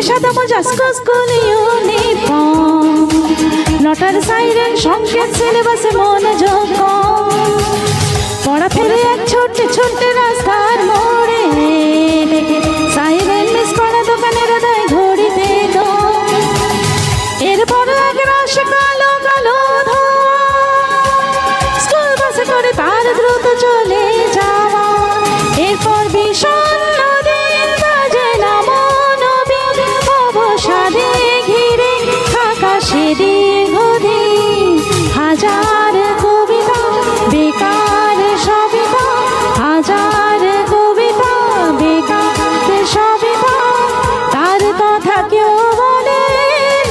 পরতে সাদা মোজা স্কুল ইউনিফর্ম, নটার সাইরেন সংকেত সিলেবাসে মনোযোগ কম। পড়া ফেলে এক ছোট্ট ছোট্ট রাস্তার মোড়ে, সাইরেন মিস করা দোকানের দেয় ঘড়িতে দম। এরপর আগে আসে কালো কালো ধোঁয়া, স্কুল বাসে করে তার দ্রুত চলে যাওয়া। এরপর বিষণ্ণ দিন বাজে নামো নবী, অবসাদে ঘিরে থাকা সে দীর্ঘদিন। হাজার কবিতা বেকার সবিতা, হাজার কবিতা বেকার সবিতা, তার কথা কেউ বলে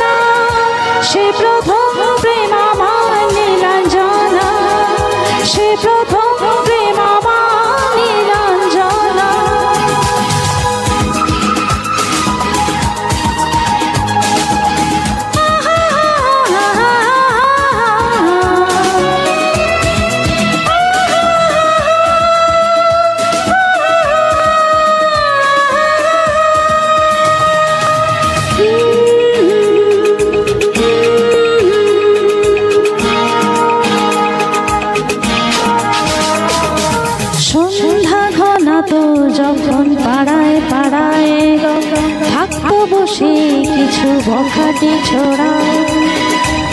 না। সে প্রথম প্রেম আমার নীলাঞ্জনা, সে প্রথম প্রেম আমার নীলাঞ্জনা। সন্ধ্যা ঘনাতো যখন পাড়ায় পাড়ায় থাকতো বসে কিছু বখাটে ছোড়া,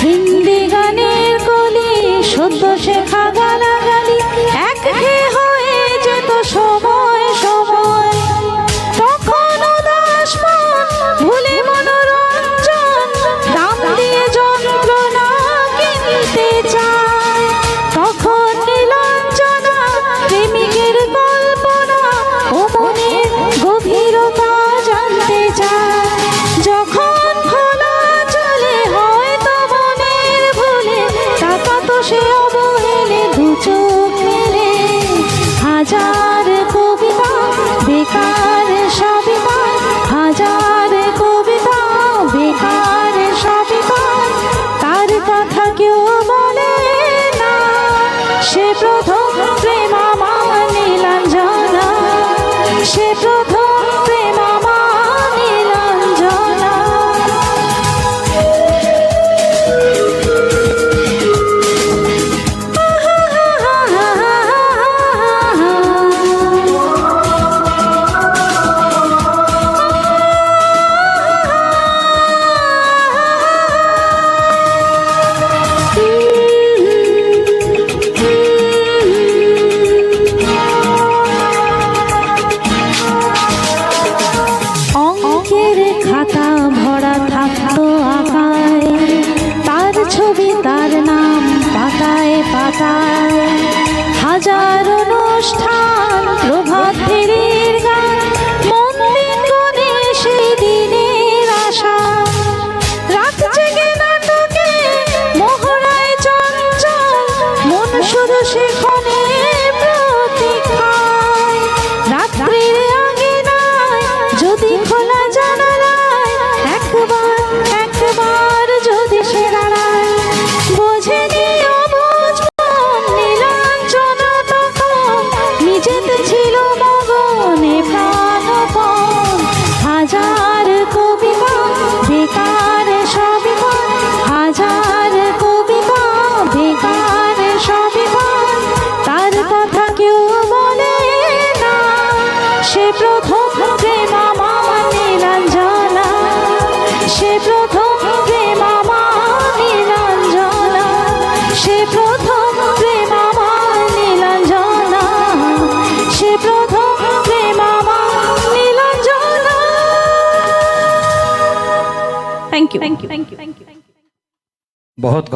হিন্দি গানের কলি সদ্য শেখা গালাগালি একঘেয়ে হয়ে যেত সময় সময়। তখন উদাস মন ভুলে মনোরঞ্জন, দাম দিয়ে যন্ত্রণা কিনতে চায়। তখন নীলাঞ্জনা প্রেমিকের কল্পনা ও মনের গভীরতা জানতে চায়। যখন খোলা চলে হয়তো মনের ভুলে, তাকাতো সে অবহেলে দু চোখ মেলে। হাজার কবিতা বেকার সবিতা, হাজার কবিতা বেকার সবিতা, তার কথা কেউ বলে না। সে প্রথম প্রেম আমার নীলাঞ্জনা, সে প্রথম প্রেম আমার নীলাঞ্জনা। অঙ্কের খাতা ভরা থাকতো আঁকায়, তার ছবি তার নাম পাতায় পাতায়। হাজার অনুষ্ঠান প্রভাত ফেরির গান, মন্দির কোণে সেই দিনের আশা। রাত জেগে নাটকে মহড়ায় চঞ্চল, মন শুধু সেখানে প্রতীক্ষায়। রাত্রির আঙিনায় যদি খোলা জানালায় একবার একবার যদি সে দাঁড়ায়, বোঝেনি অবুঝ মন নীলাঞ্জনা তখন নিজেতে ছিল মগনে প্রাণপণ। হাজার কবিতা বেকার সবিতা, হাজার কবিতা বেকার সবিতা, তার কথা কেউ বলে না। সে প্রথম প্রেম আমার নীলাঞ্জনা, সে প্রথম প্রেম আমার নীলাঞ্জনা, সে প্রথম প্রেম আমার নীলাঞ্জনা, সে প্রথম প্রেম আমার Nilanjana. Thank you, thank you, thank you, thank you. बहुत